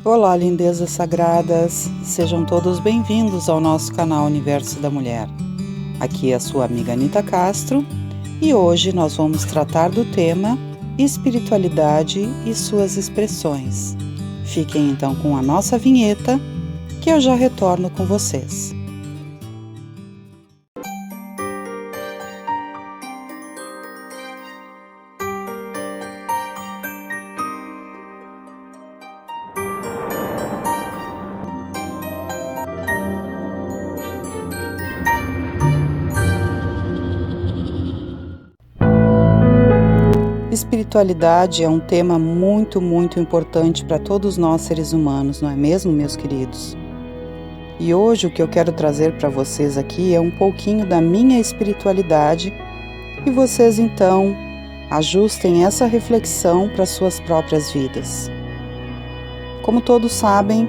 Olá, lindezas sagradas, sejam todos bem-vindos ao nosso canal Universo da Mulher. Aqui é a sua amiga Anita Castro e hoje nós vamos tratar do tema espiritualidade e suas expressões. Fiquem então com a nossa vinheta que eu já retorno com vocês. Espiritualidade é um tema muito importante para todos nós seres humanos, não é mesmo, meus queridos? E hoje o que eu quero trazer para vocês aqui é um pouquinho da minha espiritualidade e vocês então ajustem essa reflexão para suas próprias vidas. Como todos sabem,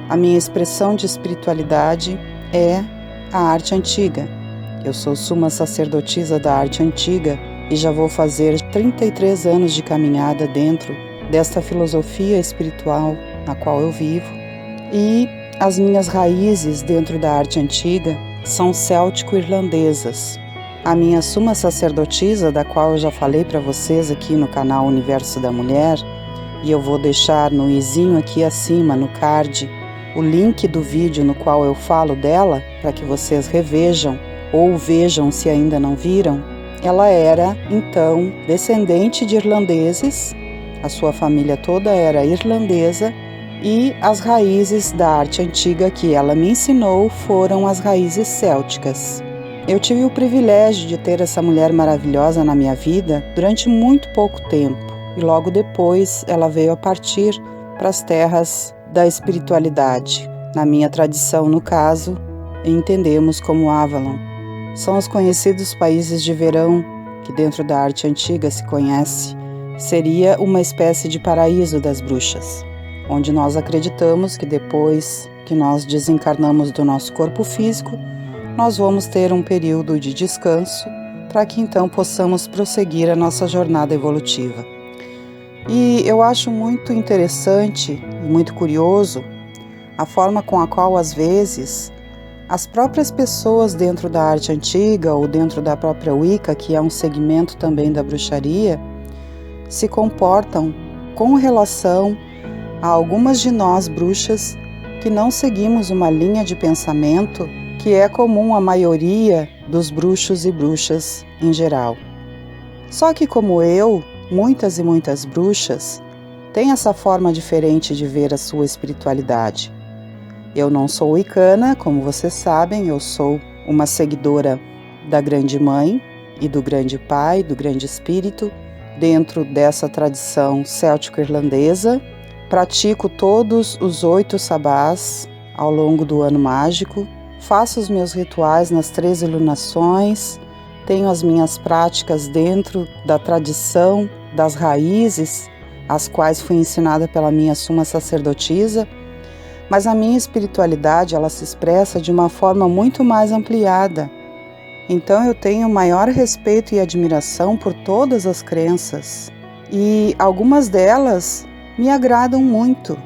a minha expressão de espiritualidade é a arte antiga. Eu sou suma sacerdotisa da arte antiga e já vou fazer 33 anos de caminhada dentro desta filosofia espiritual na qual eu vivo. E as minhas raízes dentro da arte antiga são céltico-irlandesas. A minha suma sacerdotisa, da qual eu já falei para vocês aqui no canal Universo da Mulher, e eu vou deixar no izinho aqui acima, no card, o link do vídeo no qual eu falo dela, para que vocês revejam ou vejam se ainda não viram. Ela era, então, descendente de irlandeses, a sua família toda era irlandesa, e as raízes da arte antiga que ela me ensinou foram as raízes célticas. Eu tive o privilégio de ter essa mulher maravilhosa na minha vida durante muito pouco tempo, e logo depois ela veio a partir para as terras da espiritualidade. Na minha tradição, no caso, entendemos como Avalon. São os conhecidos países de verão, que dentro da arte antiga se conhece, seria uma espécie de paraíso das bruxas, onde nós acreditamos que depois que nós desencarnamos do nosso corpo físico, nós vamos ter um período de descanso para que então possamos prosseguir a nossa jornada evolutiva. E eu acho muito interessante e muito curioso a forma com a qual às vezes as próprias pessoas dentro da arte antiga ou dentro da própria Wicca, que é um segmento também da bruxaria, se comportam com relação a algumas de nós bruxas que não seguimos uma linha de pensamento que é comum à maioria dos bruxos e bruxas em geral. Só que como eu, muitas e muitas bruxas têm essa forma diferente de ver a sua espiritualidade. Eu não sou wicana, como vocês sabem, eu sou uma seguidora da Grande Mãe e do Grande Pai, do Grande Espírito, dentro dessa tradição céltico-irlandesa. Pratico todos os 8 sabás ao longo do ano mágico, faço os meus rituais nas 13 lunações, tenho as minhas práticas dentro da tradição das raízes, as quais fui ensinada pela minha suma sacerdotisa. Mas a minha espiritualidade, ela se expressa de uma forma muito mais ampliada. Então eu tenho maior respeito e admiração por todas as crenças. E algumas delas me agradam muito.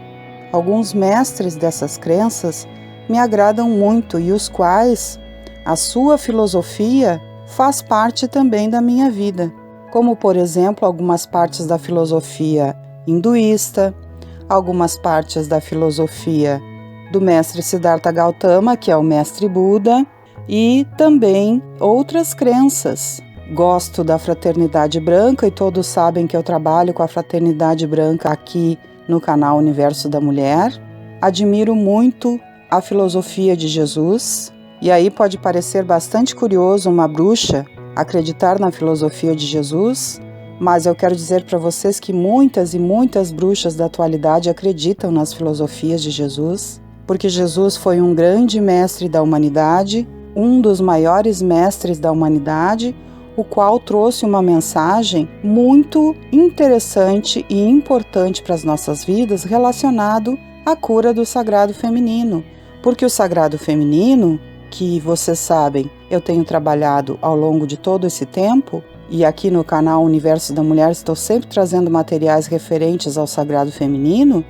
Alguns mestres dessas crenças me agradam muito e os quais a sua filosofia faz parte também da minha vida. Como, por exemplo, algumas partes da filosofia hinduísta, algumas partes da filosofia do mestre Siddhartha Gautama, que é o mestre Buda, e também outras crenças. Gosto da Fraternidade Branca e todos sabem que eu trabalho com a Fraternidade Branca aqui no canal Universo da Mulher. Admiro muito a filosofia de Jesus, e aí pode parecer bastante curioso uma bruxa acreditar na filosofia de Jesus, mas eu quero dizer para vocês que muitas e muitas bruxas da atualidade acreditam nas filosofias de Jesus, porque Jesus foi um grande mestre da humanidade, um dos maiores mestres da humanidade, o qual trouxe uma mensagem muito interessante e importante para as nossas vidas relacionado à cura do sagrado feminino. Porque o sagrado feminino, que vocês sabem, eu tenho trabalhado ao longo de todo esse tempo, e aqui no canal Universo da Mulher estou sempre trazendo materiais referentes ao sagrado feminino,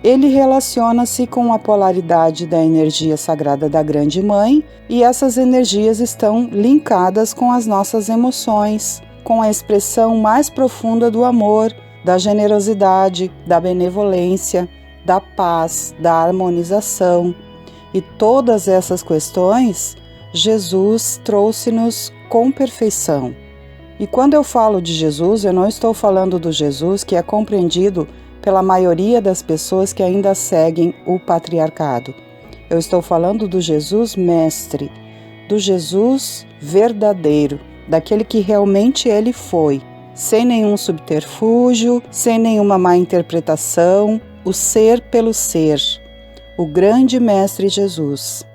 ele relaciona-se com a polaridade da energia sagrada da Grande Mãe, e essas energias estão linkadas com as nossas emoções, com a expressão mais profunda do amor, da generosidade, da benevolência, da paz, da harmonização. E todas essas questões, Jesus trouxe-nos com perfeição. E quando eu falo de Jesus, eu não estou falando do Jesus que é compreendido pela maioria das pessoas que ainda seguem o patriarcado. Eu estou falando do Jesus mestre, do Jesus verdadeiro, daquele que realmente ele foi, sem nenhum subterfúgio, sem nenhuma má interpretação, o ser pelo ser, o grande mestre Jesus.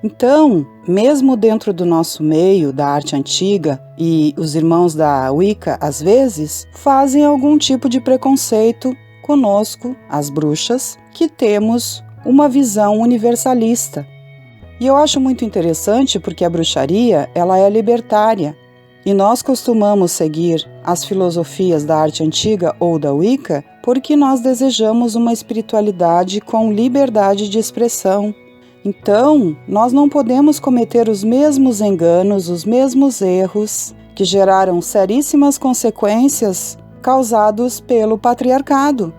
Então, mesmo dentro do nosso meio, da arte antiga, e os irmãos da Wicca, às vezes, fazem algum tipo de preconceito conosco, as bruxas, que temos uma visão universalista. E eu acho muito interessante porque a bruxaria, ela é libertária. E nós costumamos seguir as filosofias da arte antiga ou da Wicca porque nós desejamos uma espiritualidade com liberdade de expressão. Então, nós não podemos cometer os mesmos enganos, os mesmos erros que geraram seríssimas consequências causados pelo patriarcado.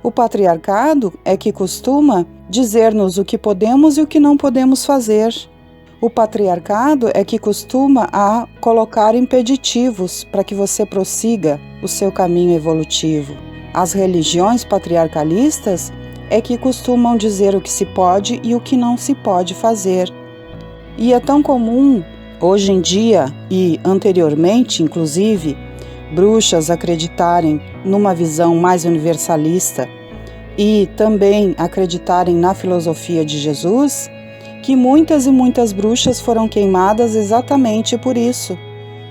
O patriarcado é que costuma dizer-nos o que podemos e o que não podemos fazer. O patriarcado é que costuma a colocar impeditivos para que você prossiga o seu caminho evolutivo. As religiões patriarcalistas é que costumam dizer o que se pode e o que não se pode fazer. E é tão comum, hoje em dia e anteriormente, inclusive, bruxas acreditarem numa visão mais universalista e também acreditarem na filosofia de Jesus, que muitas e muitas bruxas foram queimadas exatamente por isso,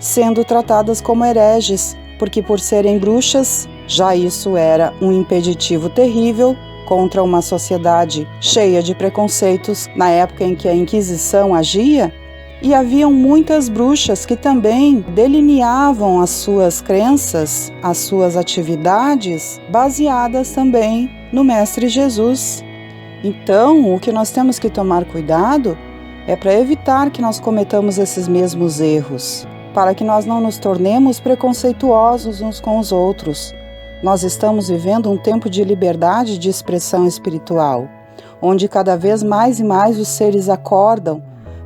sendo tratadas como hereges, porque por serem bruxas, já isso era um impeditivo terrível contra uma sociedade cheia de preconceitos na época em que a Inquisição agia. E haviam muitas bruxas que também delineavam as suas crenças, as suas atividades, baseadas também no Mestre Jesus. Então, o que nós temos que tomar cuidado é para evitar que nós cometamos esses mesmos erros, para que nós não nos tornemos preconceituosos uns com os outros. Nós estamos vivendo um tempo de liberdade de expressão espiritual, onde cada vez mais e mais os seres acordam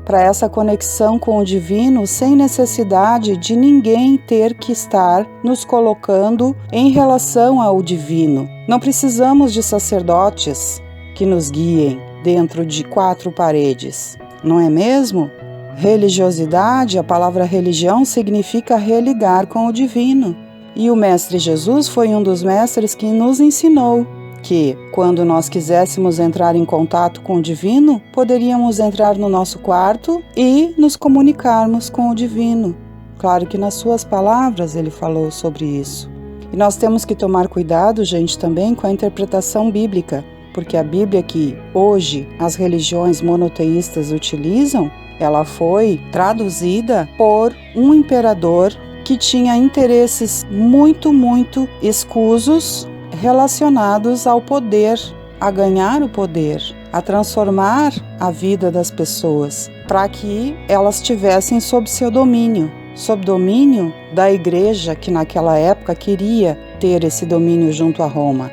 para essa conexão com o divino sem necessidade de ninguém ter que estar nos colocando em relação ao divino. Não precisamos de sacerdotes que nos guiem dentro de 4 paredes, não é mesmo? Religiosidade, a palavra religião significa religar com o divino. E o Mestre Jesus foi um dos mestres que nos ensinou que, quando nós quiséssemos entrar em contato com o divino, poderíamos entrar no nosso quarto e nos comunicarmos com o divino. Claro que nas suas palavras ele falou sobre isso. E nós temos que tomar cuidado, gente, também com a interpretação bíblica, porque a Bíblia que hoje as religiões monoteístas utilizam, ela foi traduzida por um imperador que tinha interesses muito escusos relacionados ao poder, a ganhar o poder, a transformar a vida das pessoas, para que elas tivessem sob seu domínio, sob domínio da igreja que naquela época queria ter esse domínio junto a Roma.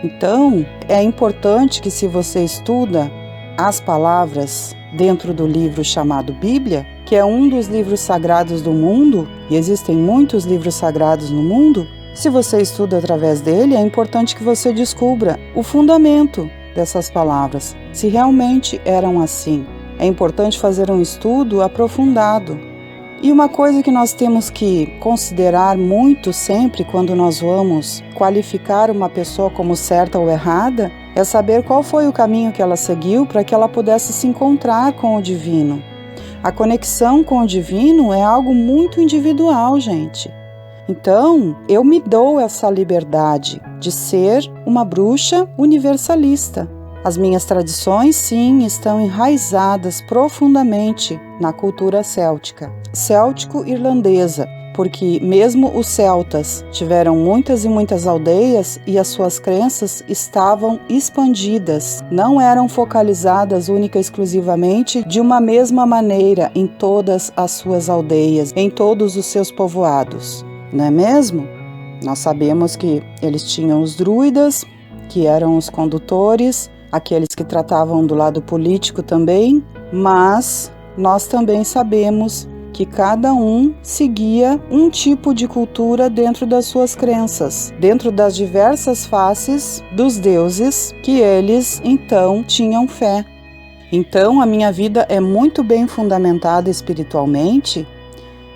Então, é importante que se você estuda as palavras dentro do livro chamado Bíblia, que é um dos livros sagrados do mundo, e existem muitos livros sagrados no mundo, se você estuda através dele, é importante que você descubra o fundamento dessas palavras, se realmente eram assim. É importante fazer um estudo aprofundado. E uma coisa que nós temos que considerar muito sempre quando nós vamos qualificar uma pessoa como certa ou errada, é saber qual foi o caminho que ela seguiu para que ela pudesse se encontrar com o divino. A conexão com o divino é algo muito individual, gente. Então, eu me dou essa liberdade de ser uma bruxa universalista. As minhas tradições, sim, estão enraizadas profundamente na cultura céltica, céltico-irlandesa, porque mesmo os celtas tiveram muitas e muitas aldeias e as suas crenças estavam expandidas, não eram focalizadas única e exclusivamente de uma mesma maneira em todas as suas aldeias, em todos os seus povoados, não é mesmo? Nós sabemos que eles tinham os druidas, que eram os condutores, aqueles que tratavam do lado político também, mas nós também sabemos que cada um seguia um tipo de cultura dentro das suas crenças, dentro das diversas faces dos deuses que eles então tinham fé. Então a minha vida é muito bem fundamentada espiritualmente,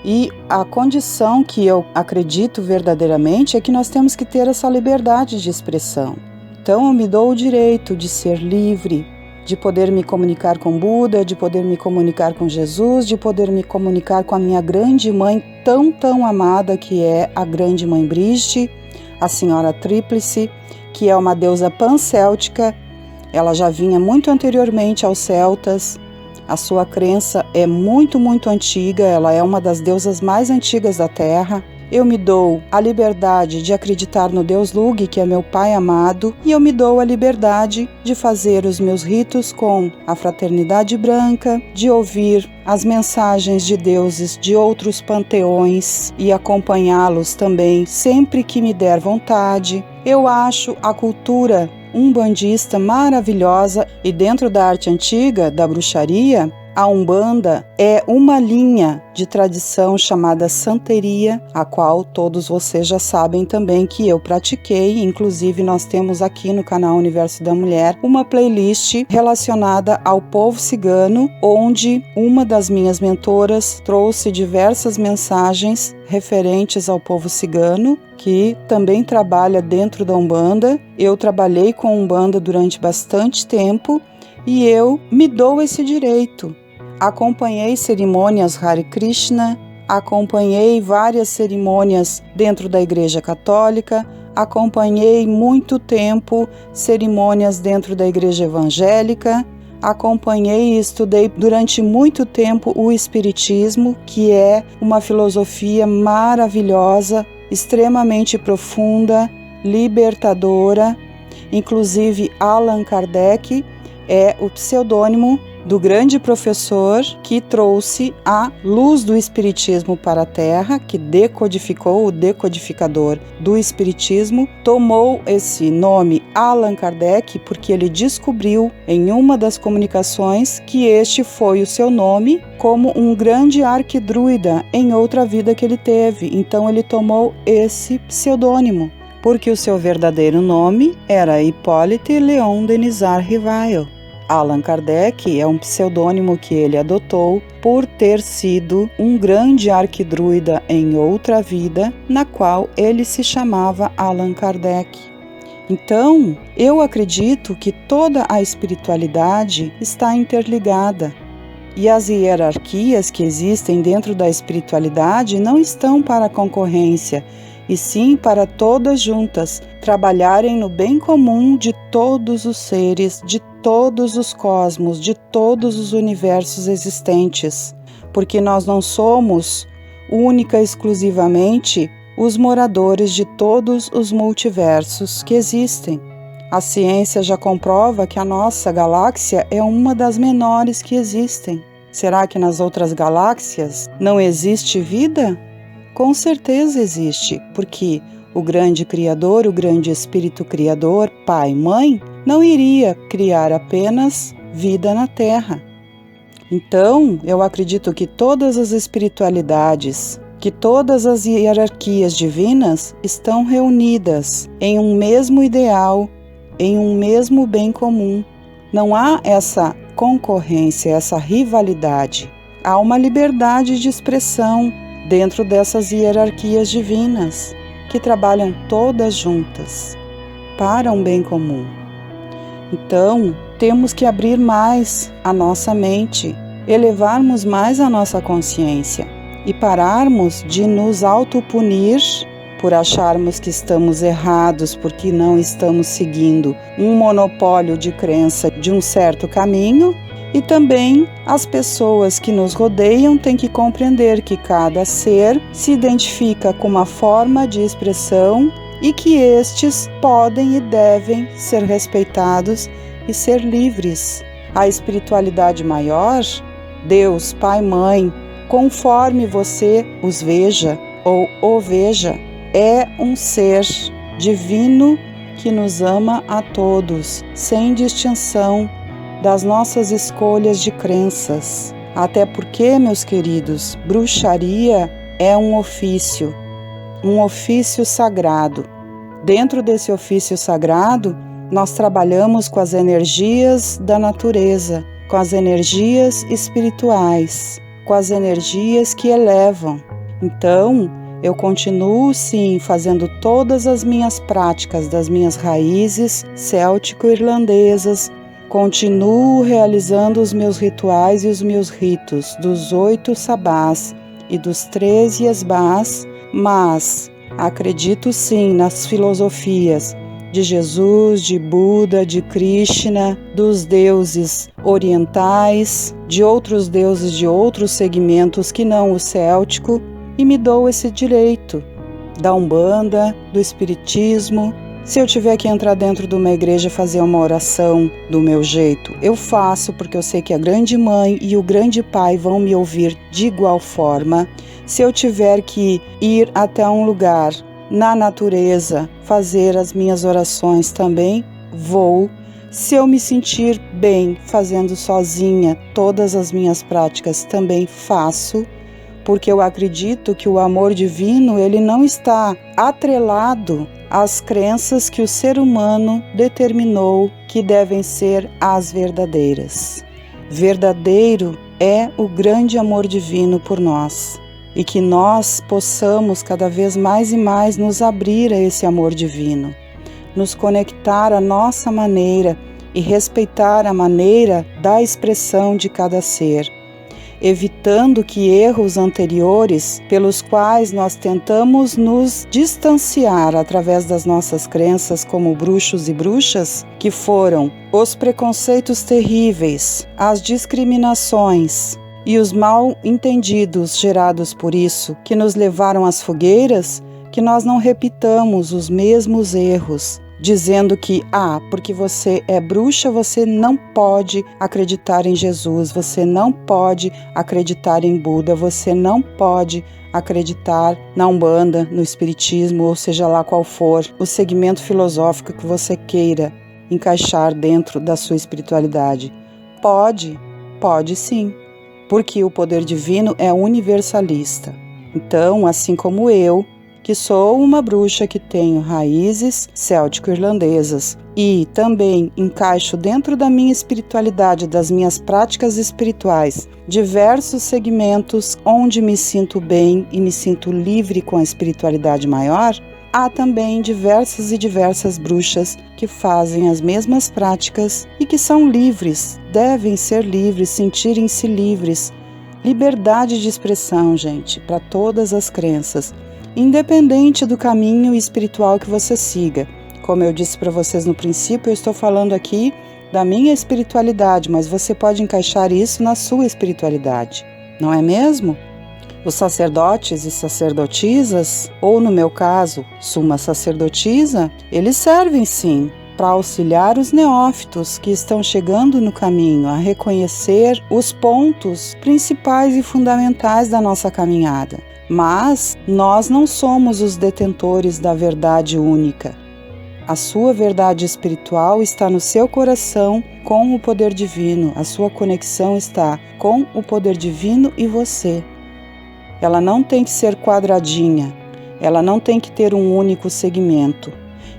e a condição que eu acredito verdadeiramente é que nós temos que ter essa liberdade de expressão. Então eu me dou o direito de ser livre, de poder me comunicar com Buda, de poder me comunicar com Jesus, de poder me comunicar com a minha grande mãe tão amada, que é a grande mãe Brigitte, a senhora Tríplice, que é uma deusa pancéltica. Ela já vinha muito anteriormente aos celtas. A sua crença é muito antiga, ela é uma das deusas mais antigas da Terra. Eu me dou a liberdade de acreditar no Deus Lug, que é meu Pai amado, e eu me dou a liberdade de fazer os meus ritos com a fraternidade branca, de ouvir as mensagens de deuses de outros panteões e acompanhá-los também sempre que me der vontade. Eu acho a cultura umbandista maravilhosa, e dentro da arte antiga, da bruxaria, a Umbanda é uma linha de tradição chamada santeria, a qual todos vocês já sabem também que eu pratiquei. Inclusive nós temos aqui no canal Universo da Mulher uma playlist relacionada ao povo cigano, onde uma das minhas mentoras trouxe diversas mensagens referentes ao povo cigano, que também trabalha dentro da Umbanda. Eu trabalhei com Umbanda durante bastante tempo e eu me dou esse direito. Acompanhei cerimônias Hare Krishna, acompanhei várias cerimônias dentro da Igreja Católica, acompanhei muito tempo cerimônias dentro da Igreja Evangélica, acompanhei e estudei durante muito tempo o Espiritismo, que é uma filosofia maravilhosa, extremamente profunda, libertadora. Inclusive Allan Kardec é o pseudônimo do grande professor que trouxe a luz do Espiritismo para a Terra, que decodificou, o decodificador do Espiritismo, tomou esse nome Allan Kardec porque ele descobriu em uma das comunicações que este foi o seu nome como um grande arquidruida em outra vida que ele teve. Então ele tomou esse pseudônimo, porque o seu verdadeiro nome era Hippolyte Léon Denisard Rivail. Allan Kardec é um pseudônimo que ele adotou por ter sido um grande arquidruida em outra vida, na qual ele se chamava Allan Kardec. Então, eu acredito que toda a espiritualidade está interligada. E as hierarquias que existem dentro da espiritualidade não estão para concorrência, e sim para todas juntas trabalharem no bem comum de todos os seres, de todos os cosmos, de todos os universos existentes, porque nós não somos única e exclusivamente os moradores de todos os multiversos que existem. A ciência já comprova que a nossa galáxia é uma das menores que existem. Será que nas outras galáxias não existe vida? Com certeza existe, porque o grande Criador, o grande Espírito Criador, Pai, Mãe, não iria criar apenas vida na Terra. Então, eu acredito que todas as espiritualidades, que todas as hierarquias divinas estão reunidas em um mesmo ideal, em um mesmo bem comum. Não há essa concorrência, essa rivalidade. Há uma liberdade de expressão dentro dessas hierarquias divinas, que trabalham todas juntas para um bem comum. Então, temos que abrir mais a nossa mente, elevarmos mais a nossa consciência e pararmos de nos autopunir por acharmos que estamos errados, porque não estamos seguindo um monopólio de crença de um certo caminho, E também as pessoas que nos rodeiam têm que compreender que cada ser se identifica com uma forma de expressão e que estes podem e devem ser respeitados e ser livres. A espiritualidade maior, Deus, Pai, Mãe, conforme você os veja ou o veja, é um ser divino que nos ama a todos, sem distinção das nossas escolhas de crenças. Até porque, meus queridos, bruxaria é um ofício sagrado. Dentro desse ofício sagrado, nós trabalhamos com as energias da natureza, com as energias espirituais, com as energias que elevam. Então, eu continuo sim fazendo todas as minhas práticas das minhas raízes céltico-irlandesas, continuo realizando os meus rituais e os meus ritos dos 8 sabás e dos 13 esbás, mas acredito sim nas filosofias de Jesus, de Buda, de Krishna, dos deuses orientais, de outros deuses de outros segmentos que não o céltico, e me dou esse direito da Umbanda, do Espiritismo. Se eu tiver que entrar dentro de uma igreja fazer uma oração do meu jeito, eu faço, porque eu sei que a Grande Mãe e o Grande Pai vão me ouvir de igual forma. Se eu tiver que ir até um lugar na natureza fazer as minhas orações, também vou. Se eu me sentir bem fazendo sozinha todas as minhas práticas, também faço, porque eu acredito que o amor divino ele não está atrelado às crenças que o ser humano determinou que devem ser as verdadeiras. Verdadeiro é o grande amor divino por nós, e que nós possamos cada vez mais e mais nos abrir a esse amor divino, nos conectar à nossa maneira e respeitar a maneira da expressão de cada ser, evitando que erros anteriores pelos quais nós tentamos nos distanciar através das nossas crenças como bruxos e bruxas, que foram os preconceitos terríveis, as discriminações e os mal entendidos gerados por isso, que nos levaram às fogueiras, que nós não repitamos os mesmos erros, dizendo que, porque você é bruxa, você não pode acreditar em Jesus, você não pode acreditar em Buda, você não pode acreditar na Umbanda, no Espiritismo, ou seja lá qual for o segmento filosófico que você queira encaixar dentro da sua espiritualidade. Pode sim, porque o poder divino é universalista. Então, assim como eu, que sou uma bruxa que tenho raízes céltico-irlandesas e também encaixo dentro da minha espiritualidade, das minhas práticas espirituais, diversos segmentos onde me sinto bem e me sinto livre com a espiritualidade maior, há também diversas bruxas que fazem as mesmas práticas e que são livres, devem ser livres, sentirem-se livres. Liberdade de expressão, gente, para todas as crenças, independente do caminho espiritual que você siga. Como eu disse para vocês no princípio, eu estou falando aqui da minha espiritualidade, mas você pode encaixar isso na sua espiritualidade, não é mesmo? Os sacerdotes e sacerdotisas, ou no meu caso, suma sacerdotisa, eles servem sim para auxiliar os neófitos que estão chegando no caminho a reconhecer os pontos principais e fundamentais da nossa caminhada. Mas nós não somos os detentores da verdade única. A sua verdade espiritual está no seu coração com o poder divino. A sua conexão está com o poder divino e você. Ela não tem que ser quadradinha. Ela não tem que ter um único segmento.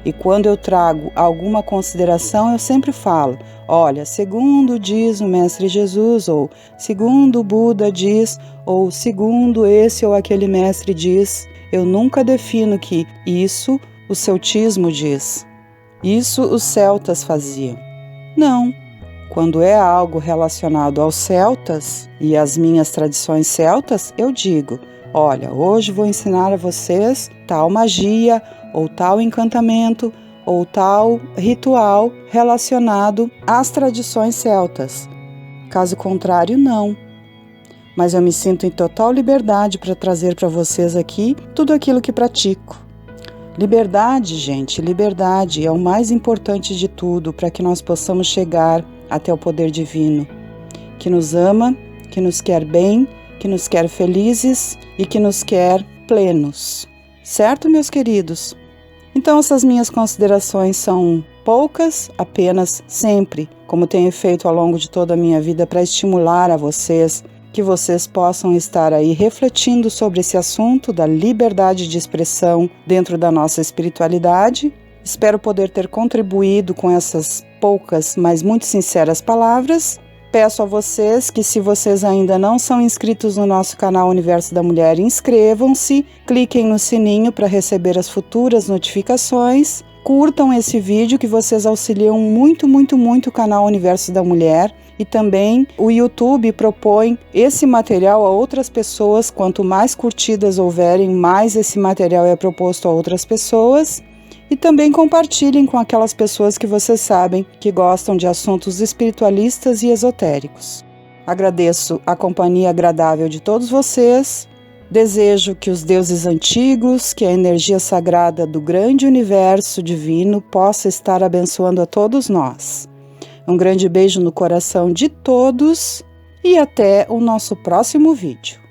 E quando eu trago alguma consideração, eu sempre falo, olha, segundo diz o Mestre Jesus, ou segundo o Buda diz, ou segundo esse ou aquele mestre diz. Eu nunca defino que isso o celtismo diz. Isso os celtas faziam. Não. Quando é algo relacionado aos celtas e às minhas tradições celtas, eu digo, olha, hoje vou ensinar a vocês tal magia, ou tal encantamento, ou tal ritual relacionado às tradições celtas. Caso contrário, não. Mas eu me sinto em total liberdade para trazer para vocês aqui tudo aquilo que pratico. Liberdade, gente, liberdade é o mais importante de tudo para que nós possamos chegar até o poder divino, que nos ama, que nos quer bem, que nos quer felizes e que nos quer plenos. Certo, meus queridos? Então, essas minhas considerações são poucas, apenas sempre, como tenho feito ao longo de toda a minha vida para estimular a vocês, que vocês possam estar aí refletindo sobre esse assunto da liberdade de expressão dentro da nossa espiritualidade. Espero poder ter contribuído com essas poucas, mas muito sinceras palavras. Peço a vocês que, se vocês ainda não são inscritos no nosso canal Universo da Mulher, inscrevam-se, cliquem no sininho para receber as futuras notificações, curtam esse vídeo que vocês auxiliam muito, muito, muito o canal Universo da Mulher, e também o YouTube propõe esse material a outras pessoas. Quanto mais curtidas houverem, mais esse material é proposto a outras pessoas. E também compartilhem com aquelas pessoas que vocês sabem que gostam de assuntos espiritualistas e esotéricos. Agradeço a companhia agradável de todos vocês. Desejo que os deuses antigos, que a energia sagrada do grande universo divino possa estar abençoando a todos nós. Um grande beijo no coração de todos e até o nosso próximo vídeo.